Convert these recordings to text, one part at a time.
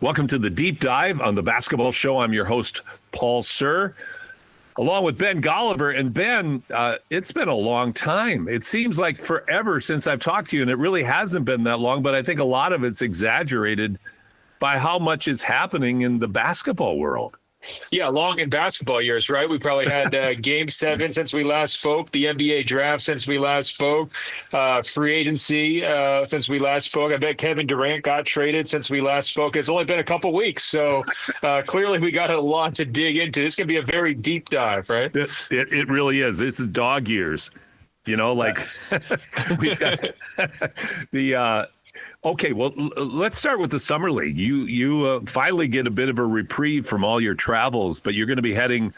Welcome to the Deep Dive on the Basketball Show. I'm your host, Paul Sir, along with Ben Golliver. And Ben, it's been a long time. It seems like forever since I've talked to you, and it really hasn't been that long, but I think a lot of it's exaggerated by how much is happening in the basketball world. Yeah, long in basketball years, right? We probably had Game 7 since we last spoke, the NBA draft since we last spoke, free agency since we last spoke. I bet Kevin Durant got traded since we last spoke. It's only been a couple weeks, so clearly we got a lot to dig into. It's going to be a very deep dive, right? It really is. This is dog years. You know, like we've got the okay, well, let's start with the Summer League. You finally get a bit of a reprieve from all your travels, but you're going to be heading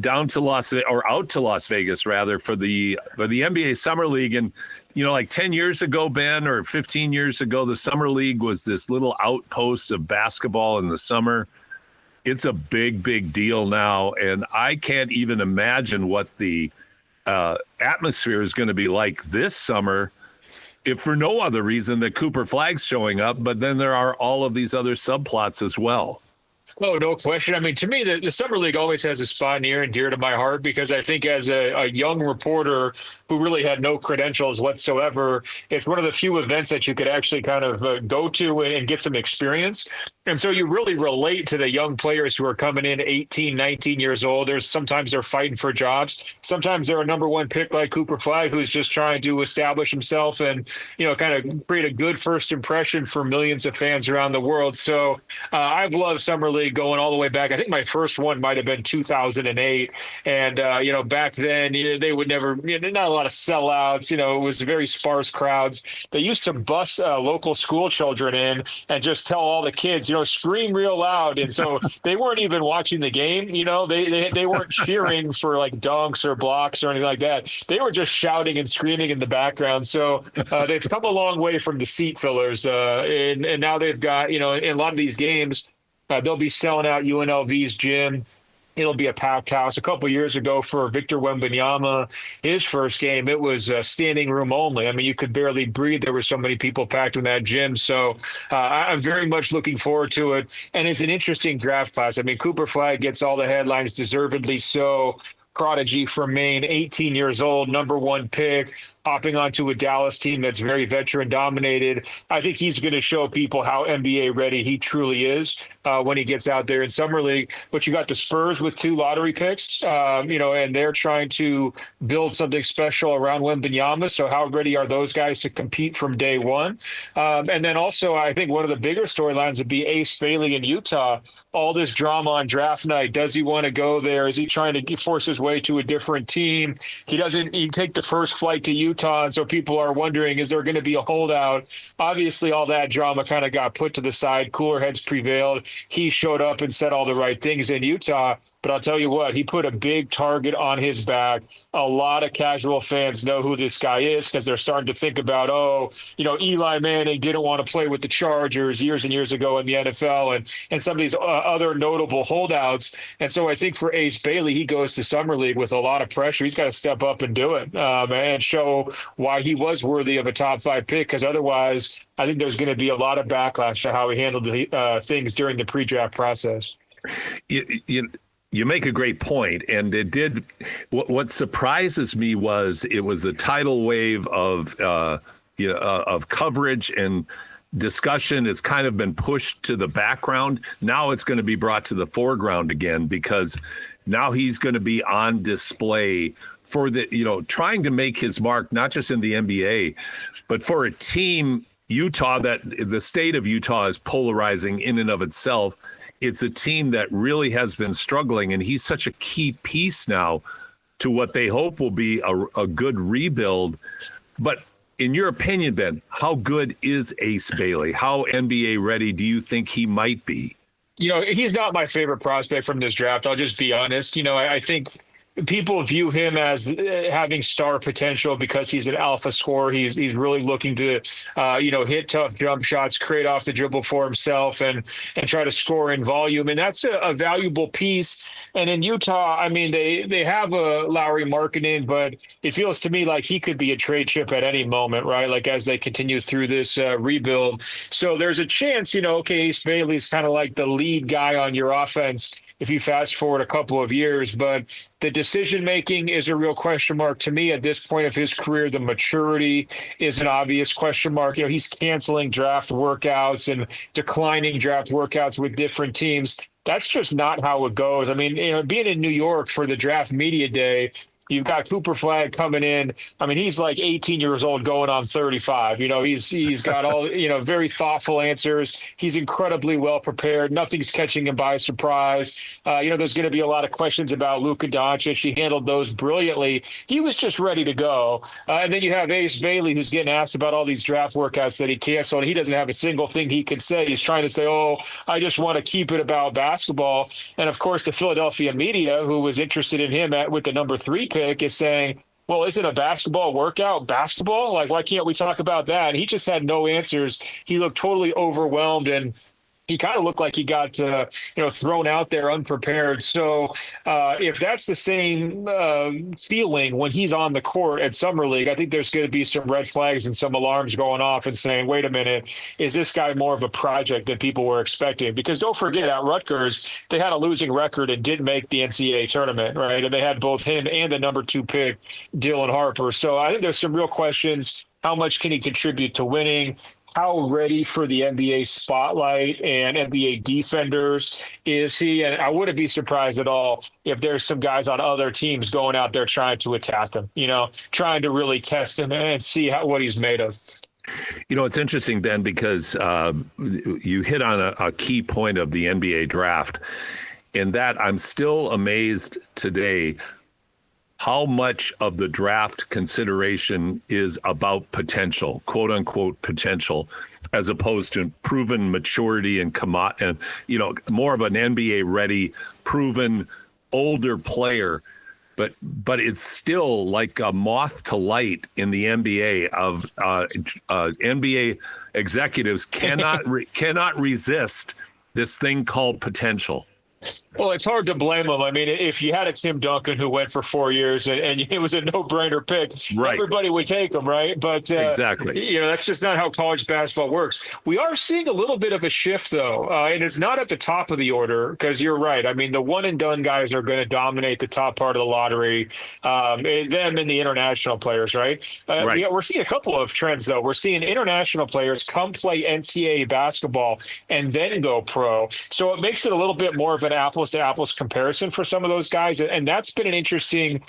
down to out to Las Vegas rather for the NBA Summer League. And you know, like 10 years ago, Ben, or 15 years ago, the Summer League was this little outpost of basketball in the summer. It's a big deal now, and I can't even imagine what the atmosphere is going to be like this summer, if for no other reason that Cooper Flagg's showing up, but then there are all of these other subplots as well. Oh, no question. I mean, to me, the Summer League always has a spot near and dear to my heart because I think as a young reporter who really had no credentials whatsoever, it's one of the few events that you could actually kind of go to and get some experience. And so you really relate to the young players who are coming in 18, 19 years old. Sometimes they're fighting for jobs. Sometimes they're a number one pick like Cooper Flagg, who's just trying to establish himself and, you know, kind of create a good first impression for millions of fans around the world. So I've loved Summer League going all the way back. I think my first one might have been 2008. And, you know, back then they would never, not a lot of sellouts, you know, it was very sparse crowds. They used to bus local school children in and just tell all the kids, you know, scream real loud. And so they weren't even watching the game. You know, they weren't cheering for like dunks or blocks or anything like that. They were just shouting and screaming in the background. So they've come a long way from the seat fillers. And now they've got, you know, in a lot of these games, they'll be selling out UNLV's gym. It'll be a packed house. A couple of years ago for Victor Wembanyama, his first game, it was standing room only. I mean, you could barely breathe. There were so many people packed in that gym. So I'm very much looking forward to it. And it's an interesting draft class. I mean, Cooper Flagg gets all the headlines, deservedly so. Prodigy from Maine, 18 years old, number one pick, hopping onto a Dallas team that's very veteran dominated. I think he's going to show people how NBA ready he truly is when he gets out there in Summer League. But you got the Spurs with 2 lottery picks, you know, and they're trying to build something special around Wembanyama. So how ready are those guys to compete from day one? And then also, I think one of the bigger storylines would be Ace Bailey in Utah. All this drama on draft night. Does he want to go there? Is he trying to force his way to a different team? He take the first flight to Utah, and so people are wondering, is there going to be a holdout? Obviously, all that drama kind of got put to the side. Cooler heads prevailed. He showed up and said all the right things in Utah. But I'll tell you what, he put a big target on his back. A lot of casual fans know who this guy is because they're starting to think about, oh, you know, Eli Manning didn't want to play with the Chargers years and years ago in the NFL and some of these other notable holdouts. And so I think for Ace Bailey, he goes to Summer League with a lot of pressure. He's got to step up and do it and show why he was worthy of a top 5 pick, because otherwise I think there's going to be a lot of backlash to how he handled the, things during the pre-draft process. You make a great point, and it did. What surprises me was it was the tidal wave of of coverage and discussion. It's kind of been pushed to the background. Now it's going to be brought to the foreground again because now he's going to be on display for the trying to make his mark not just in the NBA, but for a team, Utah, that the state of Utah is polarizing in and of itself. It's a team that really has been struggling, and he's such a key piece now to what they hope will be a good rebuild. But in your opinion, Ben, how good is Ace Bailey? How NBA ready do you think he might be? You know, he's not my favorite prospect from this draft. I'll just be honest. You know, I think people view him as having star potential because he's an alpha scorer. He's really looking to, hit tough jump shots, create off the dribble for himself, and try to score in volume. And that's a valuable piece. And in Utah, I mean, they have a Lowry marketing, but it feels to me like he could be a trade chip at any moment, right? Like as they continue through this rebuild. So there's a chance, okay, Ace Bailey's kind of like the lead guy on your offense if you fast forward a couple of years. But the decision making is a real question mark to me at this point of his career. The maturity is an obvious question mark. He's canceling draft workouts and declining draft workouts with different teams. That's just not how it goes. I mean, being in New York for the draft media day, you've got Cooper Flag coming in. I mean, he's like 18 years old going on 35. He's got all, very thoughtful answers. He's incredibly well prepared. Nothing's catching him by surprise. There's going to be a lot of questions about Luka Doncic. He handled those brilliantly. He was just ready to go. And then you have Ace Bailey, who's getting asked about all these draft workouts that he canceled. He doesn't have a single thing he can say. He's trying to say, I just want to keep it about basketball. And of course, the Philadelphia media, who was interested in him with the number 3 pick, is saying, well, isn't a basketball workout basketball? Like, why can't we talk about that? And he just had no answers. He looked totally overwhelmed, and he kind of looked like he got, thrown out there unprepared. So if that's the same feeling when he's on the court at Summer League, I think there's going to be some red flags and some alarms going off and saying, wait a minute, is this guy more of a project than people were expecting? Because don't forget, at Rutgers, they had a losing record and didn't make the NCAA tournament, right? And they had both him and the number 2 pick, Dylan Harper. So I think there's some real questions. How much can he contribute to winning? How ready for the NBA spotlight and NBA defenders is he? And I wouldn't be surprised at all if there's some guys on other teams going out there trying to attack him, trying to really test him and see what he's made of. It's interesting, Ben, because you hit on a key point of the NBA draft, in that I'm still amazed today how much of the draft consideration is about potential, quote unquote potential, as opposed to proven maturity and more of an NBA ready, proven older player. But it's still like a moth to light in the NBA of NBA executives cannot resist this thing called potential. Well, it's hard to blame him. I mean, if you had a Tim Duncan who went for 4 years and it was a no-brainer pick, right, everybody would take him, right? But exactly, that's just not how college basketball works. We are seeing a little bit of a shift, though, and it's not at the top of the order, because you're right. I mean, the one-and-done guys are going to dominate the top part of the lottery, them and the international players, right? Right. We're seeing a couple of trends, though. We're seeing international players come play NCAA basketball and then go pro. So it makes it a little bit more of an apples-to-apples comparison for some of those guys. And that's been an interesting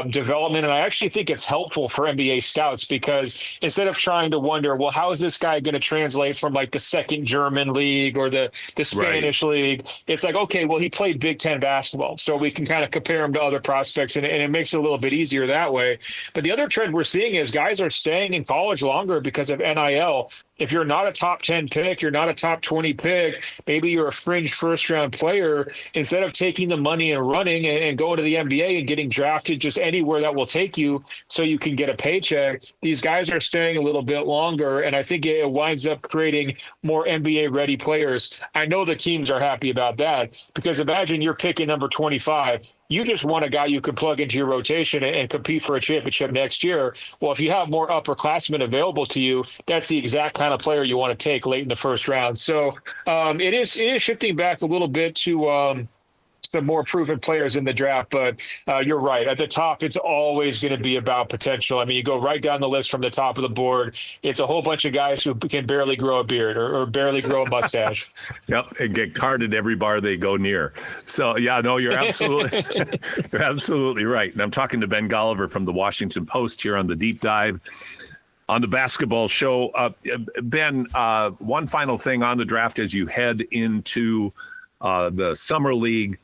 development. And I actually think it's helpful for NBA scouts, because instead of trying to wonder, well, how is this guy going to translate from like the second German league or the Spanish league? It's like, okay, well, he played Big Ten basketball, so we can kind of compare him to other prospects, and it makes it a little bit easier that way. But the other trend we're seeing is guys are staying in college longer because of NIL. If you're not a top 10 pick, you're not a top 20 pick, maybe you're a fringe first-round player, instead of taking the money and running and going to the NBA and getting drafted just anywhere that will take you so you can get a paycheck, these guys are staying a little bit longer, and I think it winds up creating more NBA-ready players. I know the teams are happy about that, because imagine you're picking number 25. You just want a guy you can plug into your rotation and compete for a championship next year. Well, if you have more upperclassmen available to you, that's the exact kind of player you want to take late in the first round. So it is shifting back a little bit to some more proven players in the draft, but you're right. At the top, it's always going to be about potential. I mean, you go right down the list from the top of the board. It's a whole bunch of guys who can barely grow a beard or barely grow a mustache. Yep, and get carded every bar they go near. So, yeah, no, you're absolutely right. And I'm talking to Ben Golliver from the Washington Post here on the Deep Dive on the basketball show. Ben, one final thing on the draft as you head into the Summer League.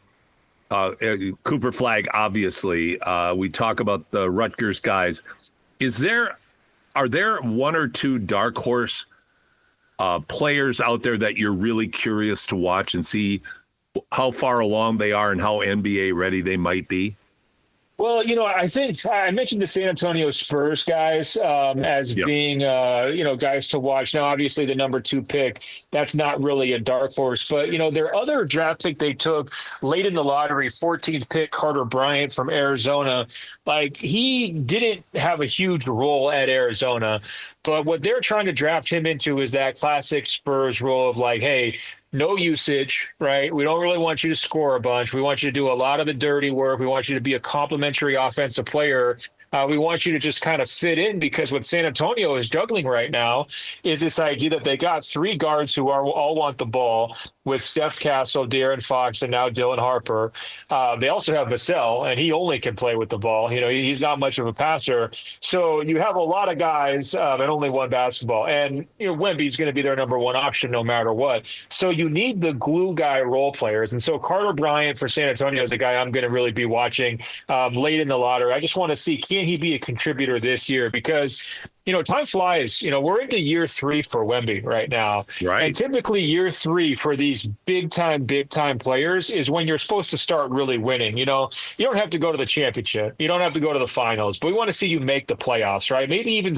Cooper Flag, obviously. We talk about the Rutgers guys. Are there one or two dark horse players out there that you're really curious to watch and see how far along they are and how NBA ready they might be? Well, I think I mentioned the San Antonio Spurs guys as Yep. being, guys to watch. Now, obviously, the number 2 pick, that's not really a dark horse, but, their other draft pick they took late in the lottery, 14th pick, Carter Bryant from Arizona. Like, he didn't have a huge role at Arizona, but what they're trying to draft him into is that classic Spurs role of like, hey, no usage, right? We don't really want you to score a bunch. We want you to do a lot of the dirty work. We want you to be a complementary offensive player. We want you to just kind of fit in, because what San Antonio is juggling right now is this idea that they got 3 guards who all want the ball, with Steph Castle, De'Aaron Fox, and now Dylan Harper. They also have Vassell, and he only can play with the ball. He's not much of a passer. So you have a lot of guys and only one basketball. And Wemby's going to be their number 1 option no matter what. So you need the glue guy role players. And so Carter Bryant for San Antonio is a guy I'm going to really be watching late in the lottery. I just want to see, can he be a contributor this year? Because time flies. We're into year 3 for Wemby right now. Right. And typically year 3 for these big time players is when you're supposed to start really winning. You don't have to go to the championship. You don't have to go to the finals, but we want to see you make the playoffs, right? Maybe even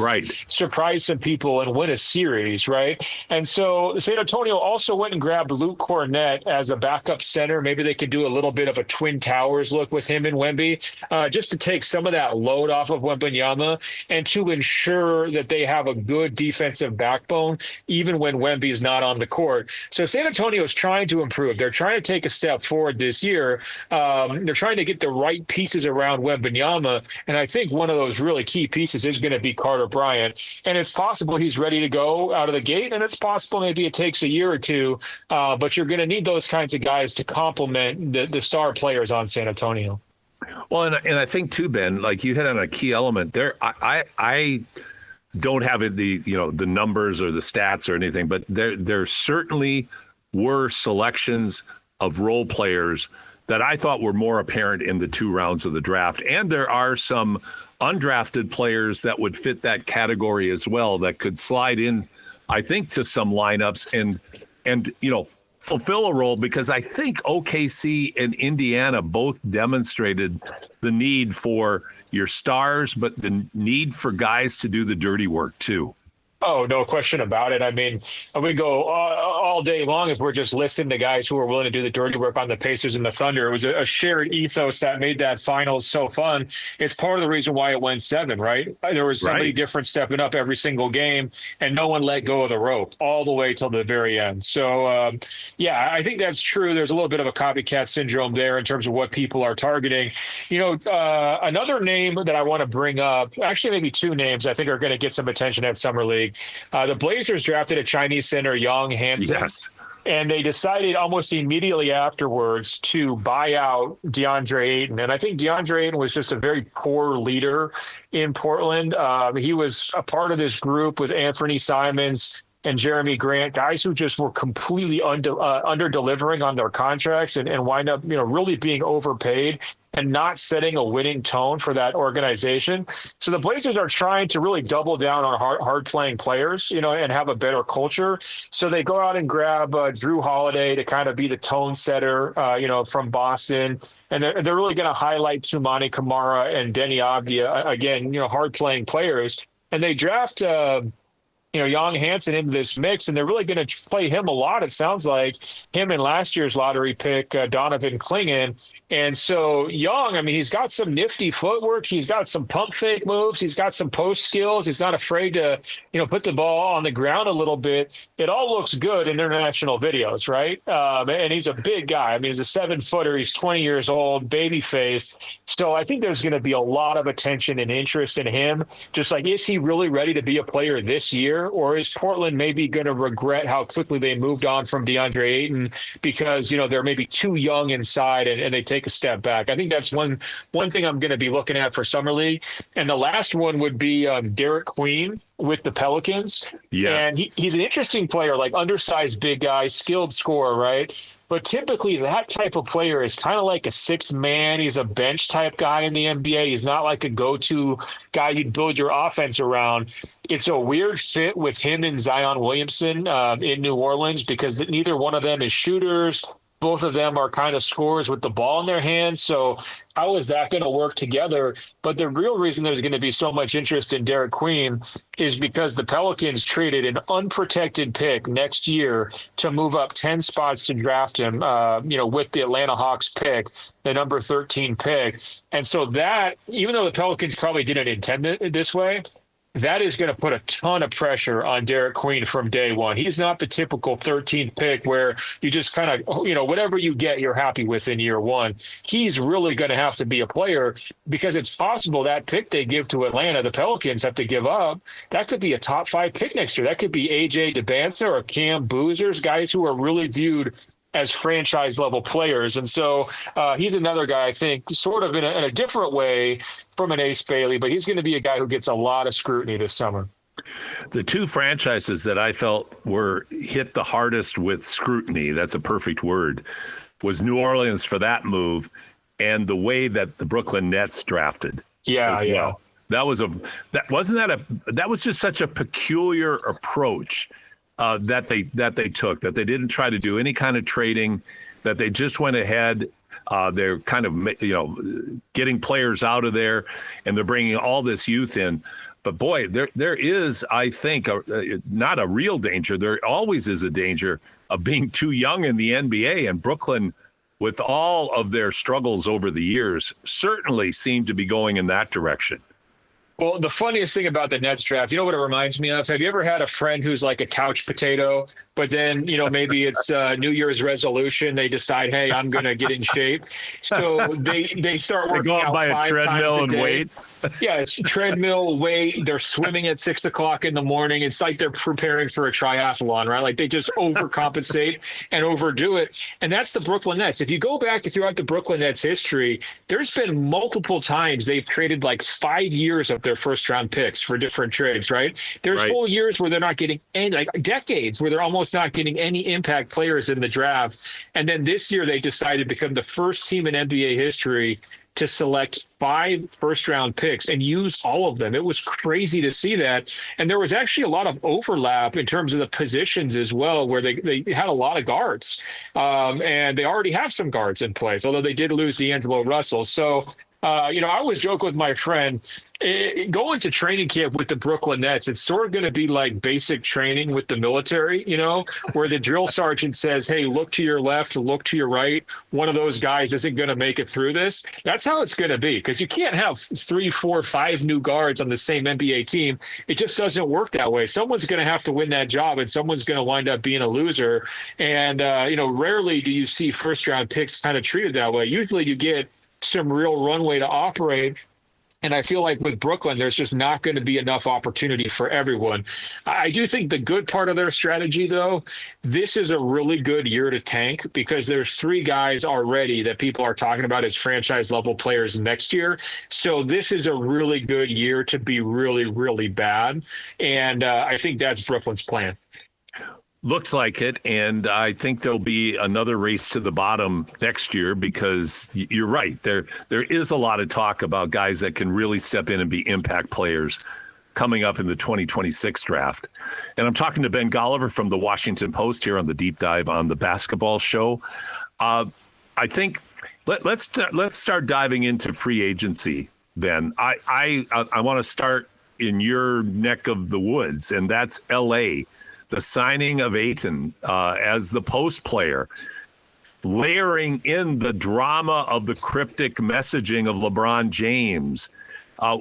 surprise some people and win a series, right? And so San Antonio also went and grabbed Luke Cornett as a backup center. Maybe they could do a little bit of a Twin Towers look with him and Wemby, just to take some of that load off of Wembanyama and to ensure that they have a good defensive backbone, even when Wemby is not on the court. So San Antonio is trying to improve. They're trying to take a step forward this year. They're trying to get the right pieces around Wembanyama, and I think one of those really key pieces is going to be Carter Bryant. And it's possible he's ready to go out of the gate, and it's possible maybe it takes a year or two, but you're going to need those kinds of guys to complement the star players on San Antonio. Well, and I think too, Ben, like you hit on a key element there. I don't have the numbers or the stats or anything, but there certainly were selections of role players that I thought were more apparent in the 2 rounds of the draft. And there are some undrafted players that would fit that category as well, that could slide in, I think, to some lineups and fulfill a role, because I think OKC and Indiana both demonstrated the need for your stars, but the need for guys to do the dirty work too. Oh, no question about it. I mean, we go all day long if we're just listening to guys who are willing to do the dirty work on the Pacers and the Thunder. It was a shared ethos that made that finals so fun. It's part of the reason why it went 7, right? There was somebody different stepping up every single game, and no one let go of the rope all the way till the very end. So, I think that's true. There's a little bit of a copycat syndrome there in terms of what people are targeting. Another name that I want to bring up, actually maybe 2 names I think are going to get some attention at Summer League. The Blazers drafted a Chinese center, Young Hansen. Yes. And they decided almost immediately afterwards to buy out Deandre Ayton. And I think Deandre Ayton was just a very poor leader in Portland. He was a part of this group with Anthony Simons and Jeremy Grant, guys who just were completely under-delivering on their contracts and wind up, really being overpaid and not setting a winning tone for that organization. So the Blazers are trying to really double down on hard-playing players, and have a better culture. So they go out and grab Drew Holiday to kind of be the tone setter, from Boston. And they're really going to highlight Toumani Camara and Denny Avdia, again, hard-playing players. And they draft Young Hansen into this mix, and they're really going to play him a lot. It sounds like him and last year's lottery pick, Donovan Clingan. And so Young, I mean, he's got some nifty footwork. He's got some pump fake moves. He's got some post skills. He's not afraid to, put the ball on the ground a little bit. It all looks good in international videos, right? And he's a big guy. I mean, he's a 7-footer. He's 20 years old, baby faced. So I think there's going to be a lot of attention and interest in him. Just like, is he really ready to be a player this year? Or is Portland maybe going to regret how quickly they moved on from Deandre Ayton because, they're maybe too young inside and they take a step back? I think that's one thing I'm going to be looking at for Summer League. And the last one would be Derek Queen with the Pelicans. Yes. And he's an interesting player, like undersized big guy, skilled scorer, right? But typically that type of player is kind of like a 6-man. He's a bench type guy in the NBA. He's not like a go-to guy you'd build your offense around. It's a weird fit with him and Zion Williamson in New Orleans because neither one of them is shooters. Both of them are kind of scorers with the ball in their hands. So how is that going to work together? But the real reason there's going to be so much interest in Derek Queen is because the Pelicans traded an unprotected pick next year to move up 10 spots to draft him, with the Atlanta Hawks pick, the number 13 pick. And so that, even though the Pelicans probably didn't intend it this way, that is going to put a ton of pressure on Derek Queen from day one. He's not the typical 13th pick where you just kind of, whatever you get, you're happy with in year one. He's really going to have to be a player because it's possible that pick they give to Atlanta, the Pelicans have to give up. That could be a top 5 pick next year. That could be AJ DeBanza or Cam Boozers, guys who are really viewed as franchise level players. And so he's another guy, I think, sort of in a different way from an Ace Bailey, but he's going to be a guy who gets a lot of scrutiny this summer. The two franchises that I felt were hit the hardest with scrutiny, that's a perfect word, was New Orleans for that move and the way that the Brooklyn Nets drafted. Yeah. That was just such a peculiar approach that they took, that they didn't try to do any kind of trading, that they just went ahead. They're kind of, getting players out of there, and they're bringing all this youth in. But boy, there is, I think, not a real danger. There always is a danger of being too young in the NBA. And Brooklyn, with all of their struggles over the years, certainly seemed to be going in that direction. Well, the funniest thing about the Nets draft, you know what it reminds me of? Have you ever had a friend who's like a couch potato, but then, maybe it's New Year's resolution. They decide, hey, I'm going to get in shape. So they start working out 5 times a day. They go out by a treadmill and wait. Yeah, it's treadmill, weight. They're swimming at 6 o'clock in the morning. It's like they're preparing for a triathlon, right? Like they just overcompensate and overdo it. And that's the Brooklyn Nets. If you go back throughout the Brooklyn Nets history, there's been multiple times they've traded like 5 years of their first round picks for different trades, right? There's full years where they're not getting any, like decades where they're almost not getting any impact players in the draft. And then this year they decided to become the first team in NBA history to select 5 first-round picks and use all of them. It was crazy to see that. And there was actually a lot of overlap in terms of the positions as well, where they had a lot of guards. And they already have some guards in place, although they did lose D'Angelo Russell. So, I always joke with my friend, going to training camp with the Brooklyn Nets, it's sort of going to be like basic training with the military, where the drill sergeant says, hey, look to your left, look to your right. One of those guys isn't going to make it through this. That's how it's going to be, because you can't have 3, 4, 5 new guards on the same NBA team. It just doesn't work that way. Someone's going to have to win that job, and someone's going to wind up being a loser. And, rarely do you see first-round picks kind of treated that way. Usually you get some real runway to operate. And I feel like with Brooklyn, there's just not going to be enough opportunity for everyone. I do think the good part of their strategy, though, this is a really good year to tank, because there's 3 guys already that people are talking about as franchise level players next year. So this is a really good year to be really, really bad. And I think that's Brooklyn's plan. Looks like it, and I think there'll be another race to the bottom next year, because you're right. There is a lot of talk about guys that can really step in and be impact players coming up in the 2026 draft. And I'm talking to Ben Golliver from the Washington Post here on the Deep Dive on the Basketball Show. I think let's start diving into free agency. Ben, I want to start in your neck of the woods, and that's L.A. The signing of Ayton as the post player, layering in the drama of the cryptic messaging of LeBron James.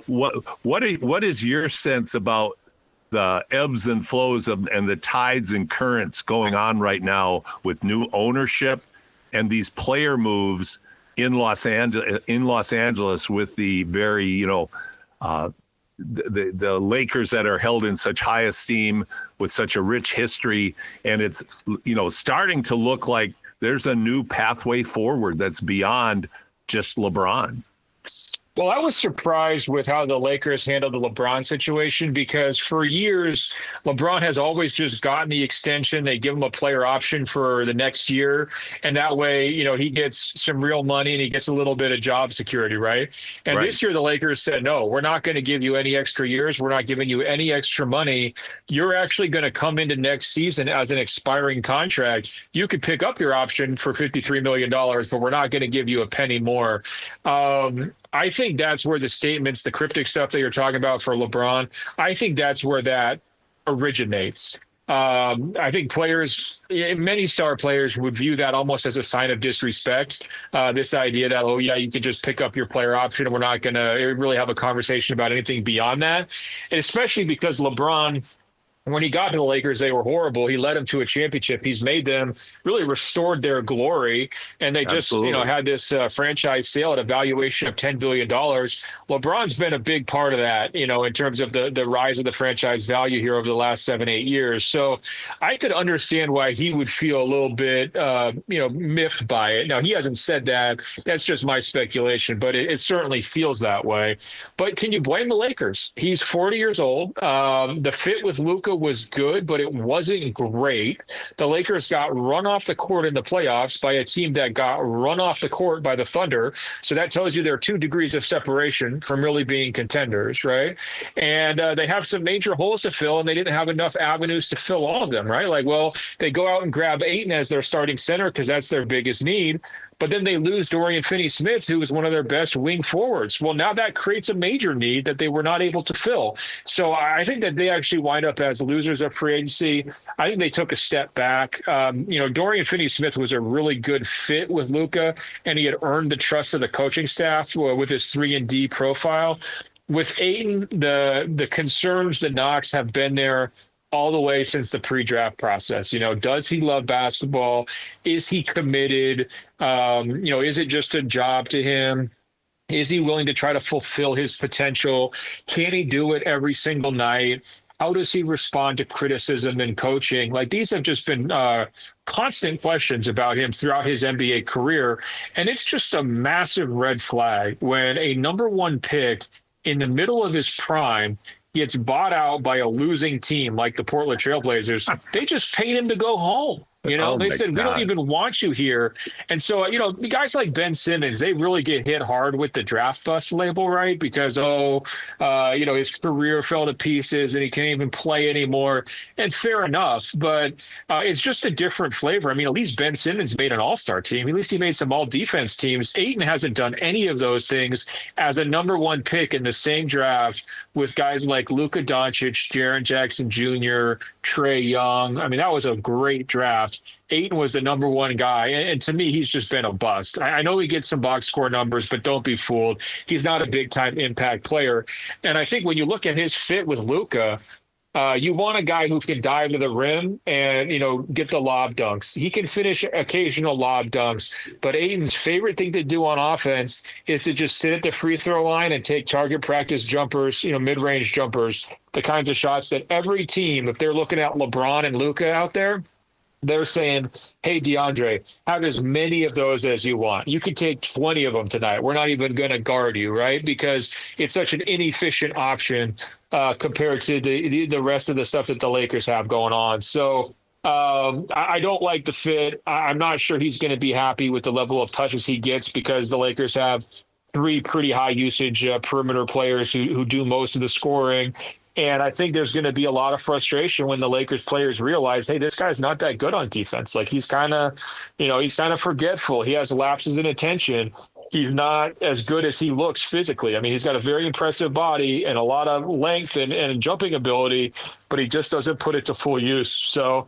What is your sense about the ebbs and flows and the tides and currents going on right now with new ownership and these player moves in Los Angeles with the very, the Lakers that are held in such high esteem with such a rich history, and it's starting to look like there's a new pathway forward that's beyond just LeBron. Well, I was surprised with how the Lakers handled the LeBron situation because for years, LeBron has always just gotten the extension. They give him a player option for the next year. And that way, he gets some real money and he gets a little bit of job security, right? And Right. this year, the Lakers said, no, we're not going to give you any extra years. We're not giving you any extra money. You're actually going to come into next season as an expiring contract. You could pick up your option for $53 million, but we're not going to give you a penny more. I think that's where the statements, the cryptic stuff that you're talking about for LeBron, I think that's where that originates. I think many star players would view that almost as a sign of disrespect. This idea that, oh, yeah, you can just pick up your player option and we're not going to really have a conversation about anything beyond that. And especially because LeBron, when he got to the Lakers, they were horrible. He led them to a championship. He's made them really restored their glory. And they just, had this franchise sale at a valuation of $10 billion. LeBron's been a big part of that, in terms of the rise of the franchise value here over the last 7-8 years. So I could understand why he would feel a little bit, miffed by it. Now, he hasn't said that. That's just my speculation, but it certainly feels that way. But can you blame the Lakers? He's 40 years old. The fit with Luka was good, but it wasn't great. The Lakers got run off the court in the playoffs by a team that got run off the court by the Thunder. So that tells you there are 2 degrees of separation from really being contenders, right? And they have some major holes to fill, and they didn't have enough avenues to fill all of them, right? They go out and grab Ayton as their starting center because that's their biggest need. But then they lose Dorian Finney-Smith, who was one of their best wing forwards. Well, now that creates a major need that they were not able to fill. So I think that they actually wind up as losers of free agency. I think they took a step back. Dorian Finney-Smith was a really good fit with Luka, and he had earned the trust of the coaching staff with his 3-and-D profile. With Ayton, the concerns, the knocks have been there all the way since the pre-draft process. Does he love basketball? Is he committed? Is it just a job to him? Is he willing to try to fulfill his potential? Can he do it every single night? How does he respond to criticism and coaching? These have just been constant questions about him throughout his NBA career. And it's just a massive red flag when a number 1 pick in the middle of his prime gets bought out by a losing team like the Portland Trailblazers. They just paid him to go home. They said, we don't even want you here. And so, guys like Ben Simmons, they really get hit hard with the draft bust label, right? Because, his career fell to pieces and he can't even play anymore. And fair enough, but it's just a different flavor. At least Ben Simmons made an all-star team. At least he made some all-defense teams. Ayton hasn't done any of those things as a number 1 pick in the same draft with guys like Luka Doncic, Jaren Jackson Jr., Trae Young. That was a great draft. Ayton was the number 1 guy, and to me, he's just been a bust. I know he gets some box score numbers, but don't be fooled. He's not a big-time impact player. And I think when you look at his fit with Luka, you want a guy who can dive to the rim and, get the lob dunks. He can finish occasional lob dunks, but Ayton's favorite thing to do on offense is to just sit at the free throw line and take target practice jumpers, mid-range jumpers, the kinds of shots that every team, if they're looking at LeBron and Luka out there, they're saying, hey, Deandre, have as many of those as you want. You can take 20 of them tonight. We're not even going to guard you, right? Because it's such an inefficient option compared to the rest of the stuff that the Lakers have going on. So I don't like the fit. I'm not sure he's going to be happy with the level of touches he gets because the Lakers have 3 pretty high usage perimeter players who do most of the scoring. And I think there's going to be a lot of frustration when the Lakers players realize, hey, this guy's not that good on defense. He's kind of forgetful. He has lapses in attention. He's not as good as he looks physically. He's got a very impressive body and a lot of length and jumping ability, but he just doesn't put it to full use. So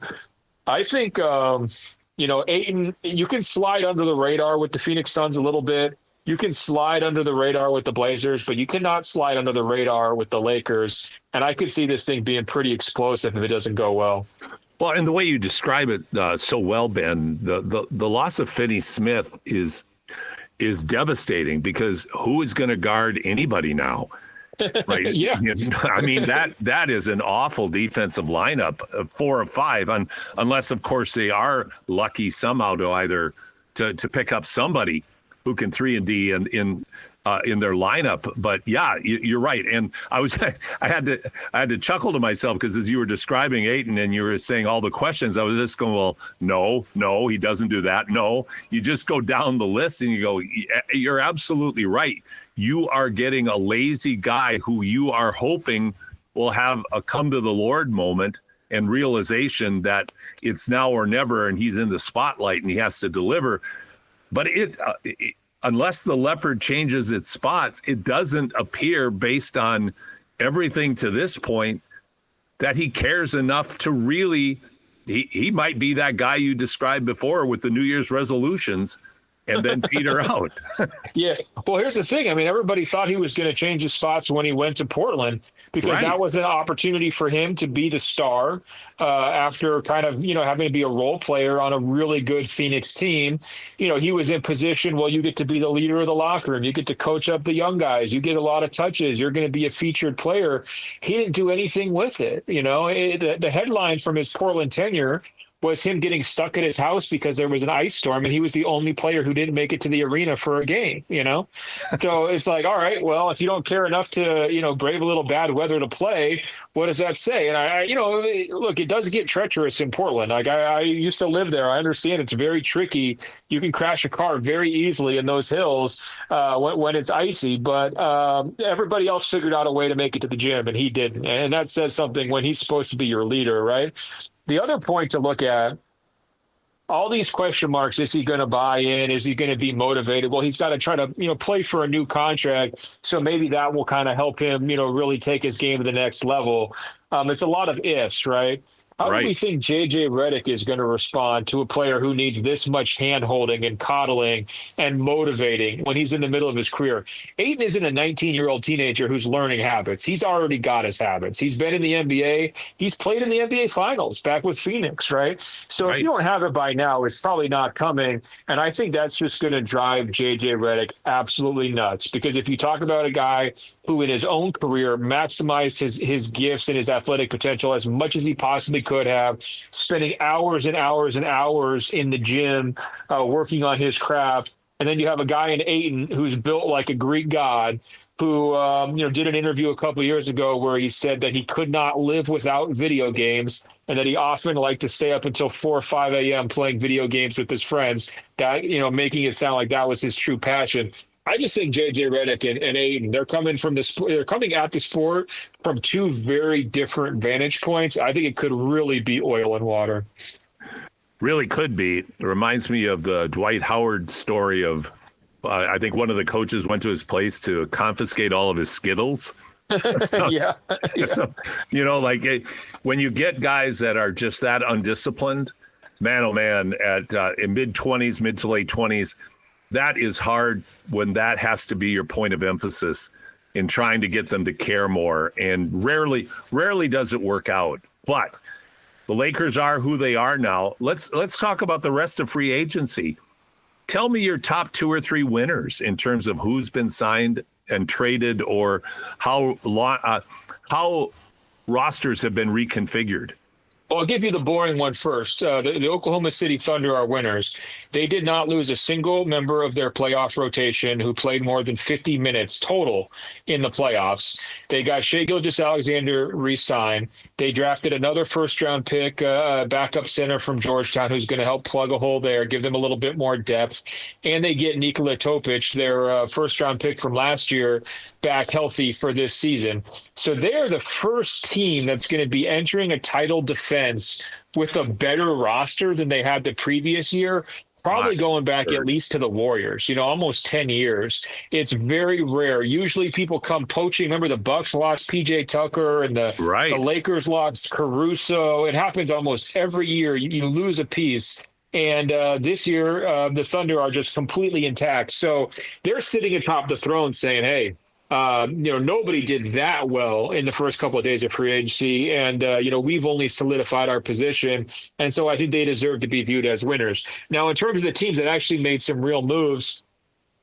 I think, Ayton, you can slide under the radar with the Phoenix Suns a little bit. You can slide under the radar with the Blazers, but you cannot slide under the radar with the Lakers. And I could see this thing being pretty explosive if it doesn't go well. Well, and the way you describe it so well, Ben, the loss of Finney-Smith is devastating because who is going to guard anybody now? Right? Yeah. That is an awful defensive lineup, 4 or 5, unless, of course, they are lucky somehow to either to pick up somebody who can 3-and-D in their lineup. But yeah, you're right. And I had to chuckle to myself because as you were describing Ayton and you were saying all the questions, I was just going, well, no, he doesn't do that. No, you just go down the list and you go, you're absolutely right. You are getting a lazy guy who you are hoping will have a come to the Lord moment and realization that it's now or never, and he's in the spotlight and he has to deliver. But unless the Leopard changes its spots, it doesn't appear, based on everything to this point, that he cares enough to really. He might be that guy you described before with the New Year's resolutions, and then peter out. Yeah. Well, here's the thing. I mean, everybody thought he was going to change his spots when he went to Portland because that was an opportunity for him to be the star after kind of, having to be a role player on a really good Phoenix team. He was in position, well, you get to be the leader of the locker room. You get to coach up the young guys. You get a lot of touches. You're going to be a featured player. He didn't do anything with it. The headline from his Portland tenure was him getting stuck at his house because there was an ice storm and he was the only player who didn't make it to the arena for a game, So it's like, all right, well, if you don't care enough to, brave a little bad weather to play, what does that say? And I look, it does get treacherous in Portland. Like I used to live there. I understand it's very tricky. You can crash a car very easily in those hills when it's icy, but everybody else figured out a way to make it to the gym and he didn't. And that says something when he's supposed to be your leader, right? The other point to look at, all these question marks, is he going to buy in? Is he going to be motivated? Well, he's got to try to, play for a new contract. So maybe that will kind of help him, really take his game to the next level. It's a lot of ifs, right? How do we think J.J. Redick is going to respond to a player who needs this much hand-holding and coddling and motivating when he's in the middle of his career? Ayton isn't a 19-year-old teenager who's learning habits. He's already got his habits. He's been in the NBA. He's played in the NBA Finals back with Phoenix, right? So if you don't have it by now, it's probably not coming. And I think that's just going to drive J.J. Redick absolutely nuts. Because if you talk about a guy who in his own career maximized his gifts and his athletic potential as much as he possibly could have, spending hours and hours and hours in the gym working on his craft. And then you have a guy in Ayton who's built like a Greek god who, did an interview a couple of years ago where he said that he could not live without video games and that he often liked to stay up until 4 or 5 a.m. playing video games with his friends, that, making it sound like that was his true passion. I just think J.J. Redick and Ayton, they're coming at the sport from two very different vantage points. I think it could really be oil and water. Really could be. It reminds me of the Dwight Howard story of, I think one of the coaches went to his place to confiscate all of his Skittles. Yeah. So, when you get guys that are just that undisciplined, man, oh man, in mid-20s, mid to late 20s, that is hard when that has to be your point of emphasis in trying to get them to care more. And rarely does it work out. But the Lakers are who they are now. Let's talk about the rest of free agency. Tell me your top 2 or 3 winners in terms of who's been signed and traded, or how rosters have been reconfigured. Well, I'll give you the boring one first. The Oklahoma City Thunder are winners. They did not lose a single member of their playoff rotation who played more than 50 minutes total in the playoffs. They got Shai Gilgeous-Alexander re-signed. They drafted another first-round pick, backup center from Georgetown, who's going to help plug a hole there, give them a little bit more depth. And they get Nikola Topic, their first-round pick from last year, back healthy for this season. So they're the first team that's going to be entering a title defense with a better roster than they had the previous year, probably going back at least to the Warriors, almost 10 years. It's very rare. Usually people come poaching. Remember the Bucks lost PJ Tucker and the Lakers lost Caruso. It happens almost every year. You lose a piece. And this year, the Thunder are just completely intact. So they're sitting atop the throne saying, hey, nobody did that well in the first couple of days of free agency. And, we've only solidified our position. And so I think they deserve to be viewed as winners. Now, in terms of the teams that actually made some real moves,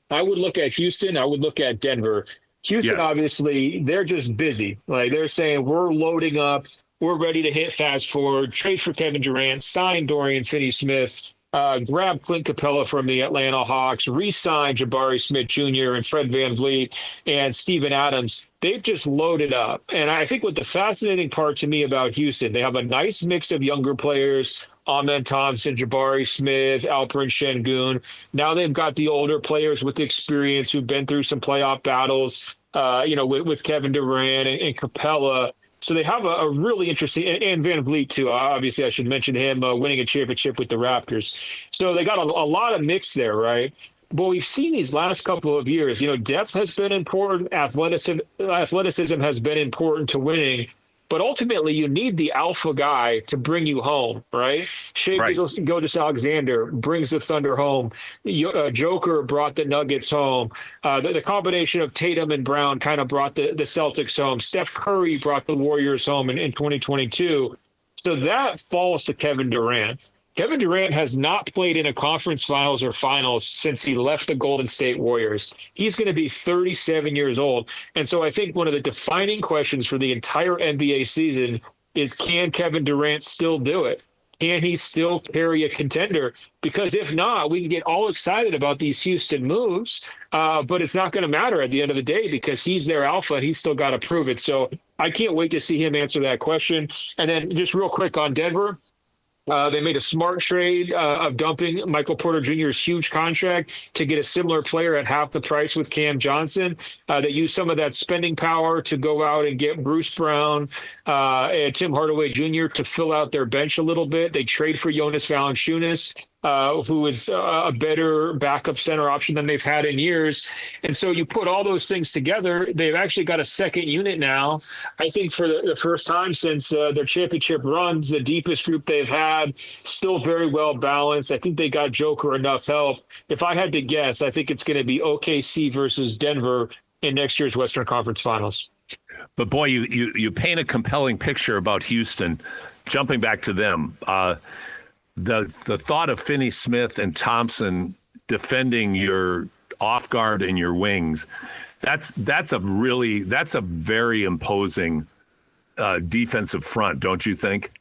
I would look at Houston. I would look at Denver. Houston, obviously, they're just busy. Like they're saying, we're loading up. We're ready to hit fast forward, trade for Kevin Durant, sign Dorian Finney-Smith. grab Clint Capella from the Atlanta Hawks, re-sign Jabari Smith Jr. and Fred VanVleet and Steven Adams. They've just loaded up. And I think what the fascinating part to me about Houston, they have a nice mix of younger players, Amen Thompson, Jabari Smith, Alperen Şengün. Now they've got the older players with experience who've been through some playoff battles, with Kevin Durant and Capella. So they have a really interesting, and Van Vliet too. Obviously, I should mention him winning a championship with the Raptors. So they got a lot of mix there, right? But we've seen these last couple of years, depth has been important. Athleticism has been important to winning. But ultimately, you need the alpha guy to bring you home, right? Shai Gilgeous-Alexander brings the Thunder home. Joker brought the Nuggets home. The combination of Tatum and Brown kind of brought the Celtics home. Steph Curry brought the Warriors home in 2022. So that falls to Kevin Durant. Kevin Durant has not played in a conference finals or finals since he left the Golden State Warriors. He's going to be 37 years old. And so I think one of the defining questions for the entire NBA season is, can Kevin Durant still do it? Can he still carry a contender? Because if not, we can get all excited about these Houston moves, but it's not going to matter at the end of the day because he's their alpha and he's still got to prove it. So I can't wait to see him answer that question. And then just real quick on Denver. They made a smart trade of dumping Michael Porter Jr.'s huge contract to get a similar player at half the price with Cam Johnson. They used some of that spending power to go out and get Bruce Brown and Tim Hardaway Jr. to fill out their bench a little bit. They trade for Jonas Valanciunas, who is a better backup center option than they've had in years. And so you put all those things together, they've actually got a second unit now. I think for the first time since their championship runs, the deepest group they've had, still very well balanced. I think they got Joker enough help. If I had to guess, I think it's going to be OKC versus Denver in next year's Western Conference Finals. But boy, you paint a compelling picture about Houston. Jumping back to them, the thought of Finney Smith and Thompson defending your off guard and your wings, that's a very imposing defensive front, don't you think?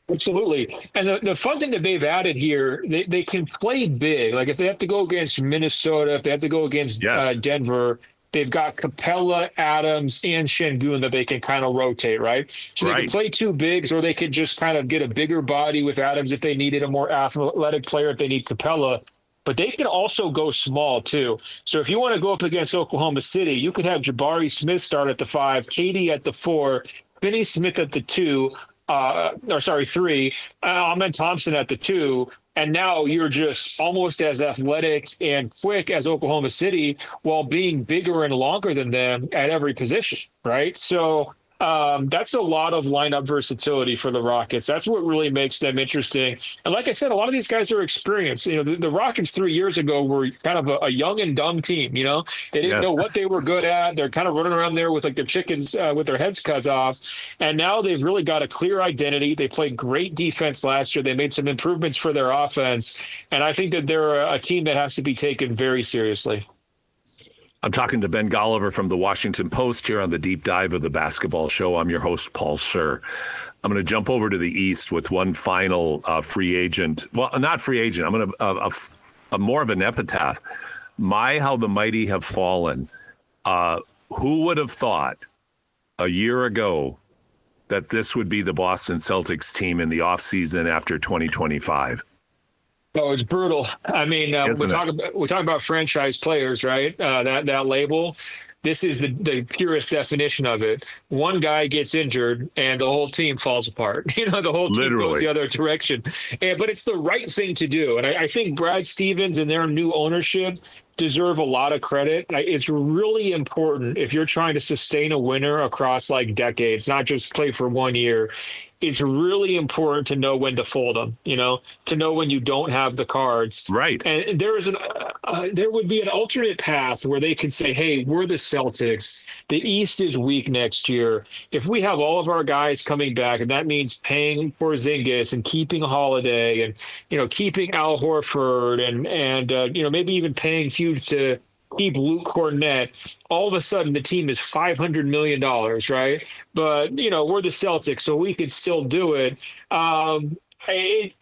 Absolutely. And the fun thing that they've added here, they can play big. Like if they have to go against Minnesota, if they have to go against Denver, they've got Capella, Adams, and Şengün that they can kind of rotate, right? So they can play two bigs, or they could just kind of get a bigger body with Adams if they needed a more athletic player, if they need Capella. But they can also go small, too. So if you want to go up against Oklahoma City, you could have Jabari Smith start at the 5, KD at the 4, Finney Smith at the 2, 3, Amen Thompson at the 2, and now you're just almost as athletic and quick as Oklahoma City while being bigger and longer than them at every position, right? So that's a lot of lineup versatility for the Rockets. That's what really makes them interesting. And like I said, a lot of these guys are experienced. The Rockets 3 years ago were kind of a young and dumb team. They didn't know what they were good at. They're kind of running around there with like their chickens with their heads cut off. And now they've really got a clear identity. They played great defense last year. They made some improvements for their offense. And I think that they're a team that has to be taken very seriously. I'm talking to Ben Golliver from the Washington Post here on the Deep Dive of the Basketball Show. I'm your host, Paul Scher. I'm going to jump over to the East with one final free agent. Well, not free agent. I'm going to a more of an epitaph. My, how the mighty have fallen. Who would have thought a year ago that this would be the Boston Celtics team in the offseason after 2025? Oh, it's brutal. I mean, we talk about franchise players, right? That label. This is the purest definition of it. One guy gets injured and the whole team falls apart. The whole team goes the other direction. But it's the right thing to do. And I think Brad Stevens and their new ownership deserve a lot of credit. It's really important if you're trying to sustain a winner across like decades, not just play for 1 year. It's really important to know when to fold them, to know when you don't have the cards. Right. And there would be an alternate path where they could say, hey, we're the Celtics. The East is weak next year. If we have all of our guys coming back, and that means paying Porzingis and keeping Holiday and, keeping Al Horford and maybe even paying Hughes to keep Luke Cornett, all of a sudden the team is $500 million, right? But, we're the Celtics, so we could still do it.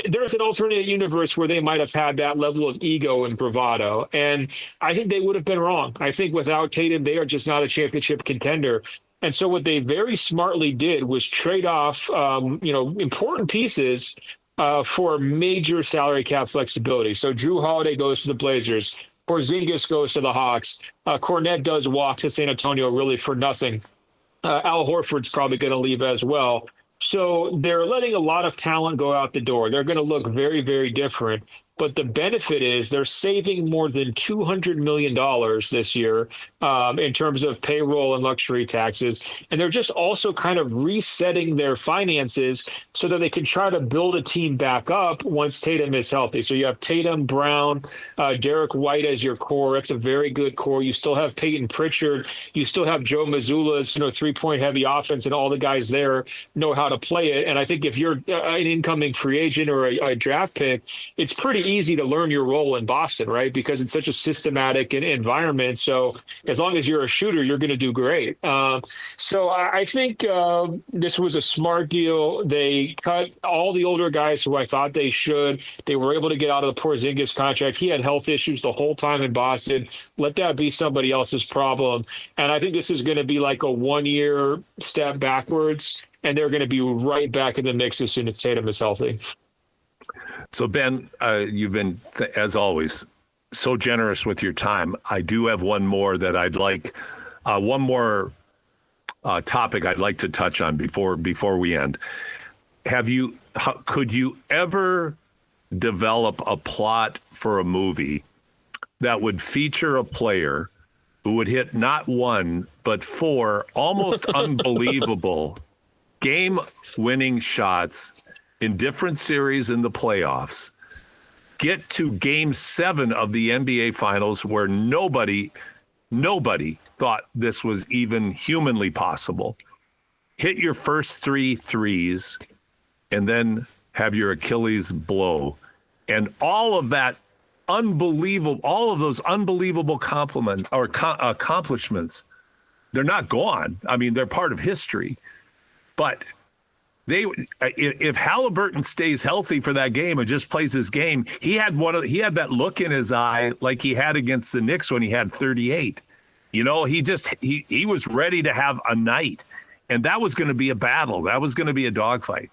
there's an alternate universe where they might have had that level of ego and bravado, and I think they would have been wrong. I think without Tatum, they are just not a championship contender. And so what they very smartly did was trade off, important pieces for major salary cap flexibility. So Drew Holiday goes to the Blazers. Porzingis goes to the Hawks. Cornette does walk to San Antonio really for nothing. Al Horford's probably going to leave as well. So they're letting a lot of talent go out the door. They're going to look very, very different. But the benefit is they're saving more than $200 million this year in terms of payroll and luxury taxes. And they're just also kind of resetting their finances so that they can try to build a team back up once Tatum is healthy. So you have Tatum, Brown, Derek White as your core. That's a very good core. You still have Peyton Pritchard. You still have Joe Mazzulla's, three-point heavy offense, and all the guys there know how to play it. And I think if you're an incoming free agent or a draft pick, it's pretty easy to learn your role in Boston, right? Because it's such a systematic environment. So as long as you're a shooter, you're going to do great. So I think this was a smart deal. They cut all the older guys who I thought they should. They were able to get out of the Porzingis contract. He had health issues the whole time in Boston. Let that be somebody else's problem. And I think this is going to be like a 1-year step backwards, and they're going to be right back in the mix as soon as Tatum is healthy. So, Ben, you've been, as always, so generous with your time. I do have one more that I'd like, topic I'd like to touch on before we end. Could you ever develop a plot for a movie that would feature a player who would hit not one, but 4 almost unbelievable game-winning shots in different series in the playoffs, get to game 7 of the NBA Finals where nobody thought this was even humanly possible, hit your first 3 threes, and then have your Achilles blow. And all of those unbelievable accomplishments, they're not gone. I mean, they're part of history. But if Halliburton stays healthy for that game and just plays his game, he had that look in his eye like he had against the Knicks when he had 38. He was ready to have a night, and that was going to be a battle. That was going to be a dogfight.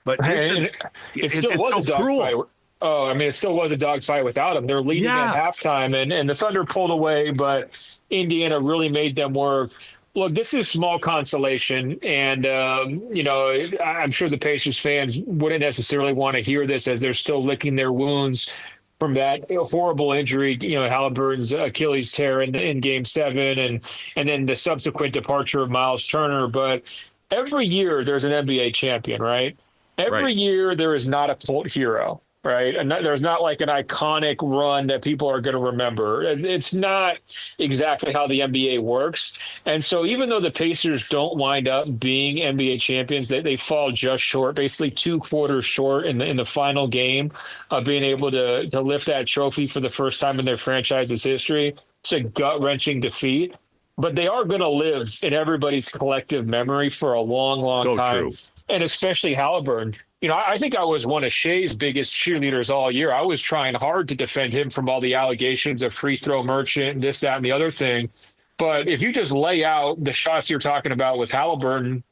But it still was a dogfight. Oh, I mean, it still was a dogfight without him. They're leading at halftime, and the Thunder pulled away, but Indiana really made them work. Look, this is small consolation, and, I'm sure the Pacers fans wouldn't necessarily want to hear this as they're still licking their wounds from that horrible injury, Halliburton's Achilles tear in Game 7 and then the subsequent departure of Miles Turner. But every year there's an NBA champion, right? Every year there is not a cult hero. Right. And there's not like an iconic run that people are going to remember. It's not exactly how the NBA works. And so even though the Pacers don't wind up being NBA champions, they fall just short, basically 2 quarters short in the final game of being able to lift that trophy for the first time in their franchise's history. It's a gut-wrenching defeat. But they are going to live in everybody's collective memory for a long, long time. True. And especially Halliburton. I think I was one of Shea's biggest cheerleaders all year. I was trying hard to defend him from all the allegations of free throw merchant, this, that, and the other thing. But if you just lay out the shots you're talking about with Halliburton,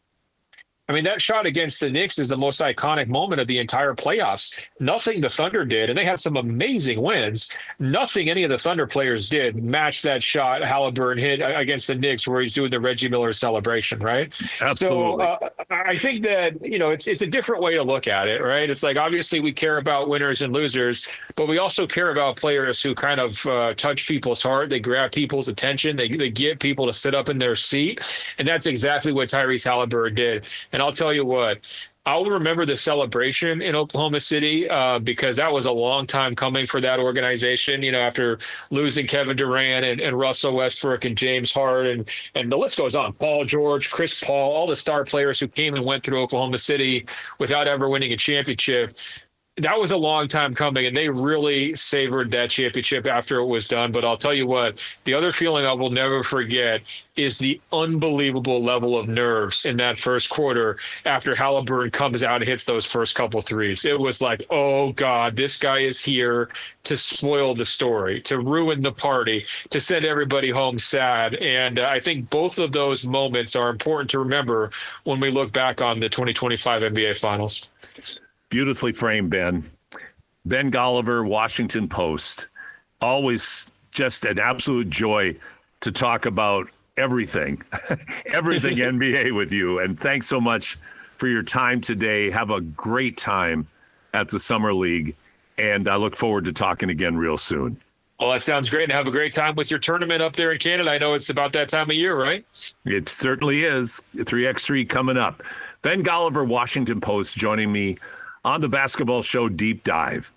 I mean, that shot against the Knicks is the most iconic moment of the entire playoffs. Nothing the Thunder did, and they had some amazing wins. Nothing any of the Thunder players did match that shot Halliburton hit against the Knicks where he's doing the Reggie Miller celebration, right? Absolutely. So I think that, it's a different way to look at it, right? It's like, obviously we care about winners and losers, but we also care about players who kind of touch people's heart. They grab people's attention. They get people to sit up in their seat. And that's exactly what Tyrese Halliburton did. And I'll tell you what, I'll remember the celebration in Oklahoma City because that was a long time coming for that organization, after losing Kevin Durant and Russell Westbrook and James Harden, and the list goes on. Paul George, Chris Paul, all the star players who came and went through Oklahoma City without ever winning a championship. that was a long time coming, and they really savored that championship after it was done. But I'll tell you what, the other feeling I will never forget is the unbelievable level of nerves in that first quarter after Halliburton comes out and hits those first couple threes. It was like, oh, God, this guy is here to spoil the story, to ruin the party, to send everybody home sad. And I think both of those moments are important to remember when we look back on the 2025 NBA Finals. Beautifully framed, Ben. Ben Golliver, Washington Post. Always just an absolute joy to talk about everything, everything NBA with you. And thanks so much for your time today. Have a great time at the Summer League. And I look forward to talking again real soon. Well, that sounds great. And have a great time with your tournament up there in Canada. I know it's about that time of year, right? It certainly is. 3x3 coming up. Ben Golliver, Washington Post, joining me on the Basketball Show Deep Dive.